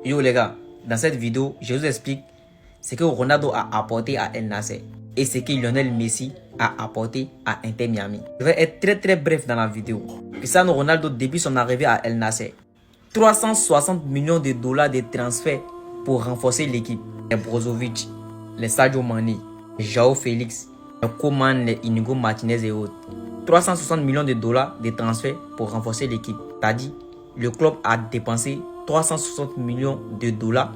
Yo les gars, dans cette vidéo, je vous explique ce que Ronaldo a apporté à El Nasser et ce que Lionel Messi a apporté à Inter Miami. Je vais être très bref dans la vidéo. Cristiano Ronaldo, depuis son arrivée à El Nasser, 360 millions de dollars de transferts pour renforcer l'équipe. Les Brozovic, les Sadio Mané, les Joao Félix, les Coman, les Inigo Martinez et autres. 360 millions de dollars de transferts pour renforcer l'équipe. C'est-à-dire, le club a dépensé 360 millions de dollars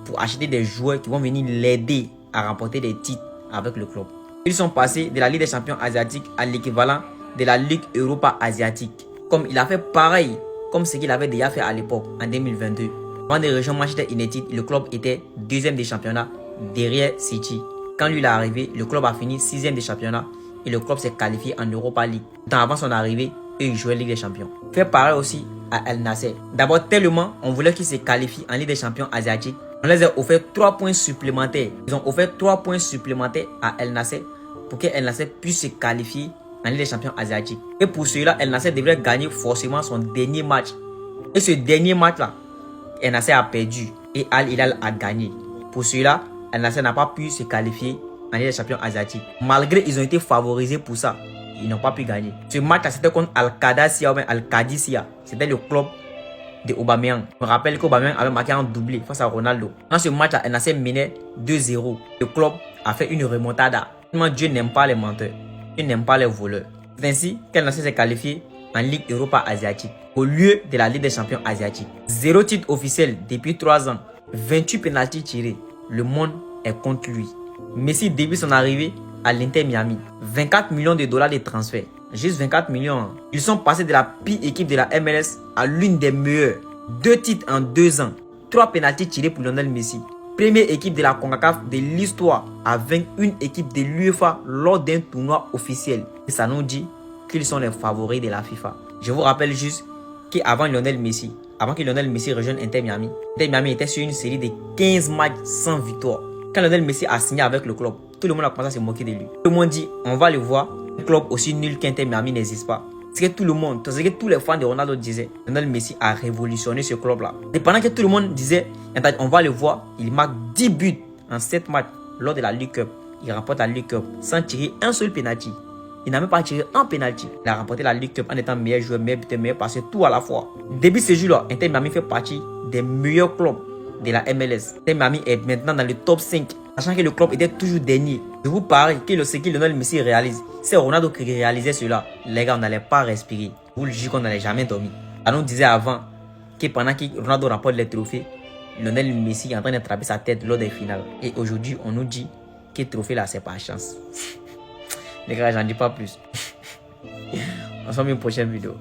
pour acheter des joueurs qui vont venir l'aider à remporter des titres avec le club. Ils sont passés de la Ligue des champions asiatiques à l'équivalent de la Ligue Europa asiatique. Comme il a fait pareil, comme ce qu'il avait déjà fait à l'époque, en 2022. Avant de rejoindre Manchester United, le club était deuxième des championnats derrière City. Quand lui est arrivé, le club a fini sixième des championnats et le club s'est qualifié en Europa League. Tant avant son arrivée, eux ils jouaient Ligue des champions. Fait pareil aussi à El Nasser. D'abord, tellement on voulait qu'ils se qualifient en Ligue des champions asiatiques, on les a offert 3 points supplémentaires. Ils ont offert 3 points supplémentaires à El Nasser pour que El Nasser puisse se qualifier en Ligue des champions asiatiques. Et pour cela, El Nasser devrait gagner forcément son dernier match. Et ce dernier match-là, El Nasser a perdu et Al Hilal a gagné. Pour cela, El Nasser n'a pas pu se qualifier en Ligue des champions asiatiques. Malgré qu'ils ont été favorisés pour ça, ils n'ont pas pu gagner. Ce match-là, c'était contre Al-Qadisiyah ou Al-Qadisiyah. C'était le club de Aubameyang. Je me rappelle qu'Aubameyang avait marqué un doublé face à Ronaldo. Dans ce match-là, El Nasser menait 2-0. Le club a fait une remontada. Dieu n'aime pas les menteurs. Dieu n'aime pas les voleurs. C'est ainsi qu'El Nasser s'est qualifié en Ligue Europa asiatique au lieu de la Ligue des champions asiatiques. 0 titre officiel depuis 3 ans. 28 pénaltys tirés. Le monde est contre lui. Messi, depuis son arrivée à l'Inter Miami, 24 millions de dollars de transferts. Juste 24 millions. Ils sont passés de la pire équipe de la MLS à l'une des meilleures. 2 titres en 2 ans. 3 pénaltys tirés pour Lionel Messi. Première équipe de la CONCACAF de l'histoire à vaincre une équipe de l'UEFA lors d'un tournoi officiel. Et ça nous dit qu'ils sont les favoris de la FIFA. Je vous rappelle juste qu'avant Lionel Messi, avant que Lionel Messi rejoigne Inter Miami était sur une série de 15 matchs sans victoire. Quand Lionel Messi a signé avec le club, tout le monde a commencé à se moquer de lui. Tout le monde dit, on va le voir, un club aussi nul qu'Inter Miami n'existe pas. C'est que tout le monde, c'est que tous les fans de Ronaldo disaient, Lionel Messi a révolutionné ce club-là. Et pendant que tout le monde disait, on va le voir, il marque 10 buts en 7 matchs lors de la League Cup. Il remporte la League Cup sans tirer un seul penalty. Il n'a même pas tiré un penalty. Il a remporté la League Cup en étant meilleur joueur, meilleur buteur, meilleur passeur, tout à la fois. Depuis ce jour-là, Inter Miami fait partie des meilleurs clubs de la MLS. Inter Miami est maintenant dans le top 5. Sachant que le club était toujours dernier. Je vous parie que ce que Lionel Messi réalise, c'est Ronaldo qui réalisait cela. Les gars, on n'allait pas respirer. Je vous le dis qu'on n'allait jamais dormir. On nous disait avant que pendant que Ronaldo remporte les trophées, Lionel Messi est en train d'attraper sa tête lors des finales. Et aujourd'hui, on nous dit que le trophée là, c'est pas chance. Les gars, j'en dis pas plus. On se voit dans une prochaine vidéo.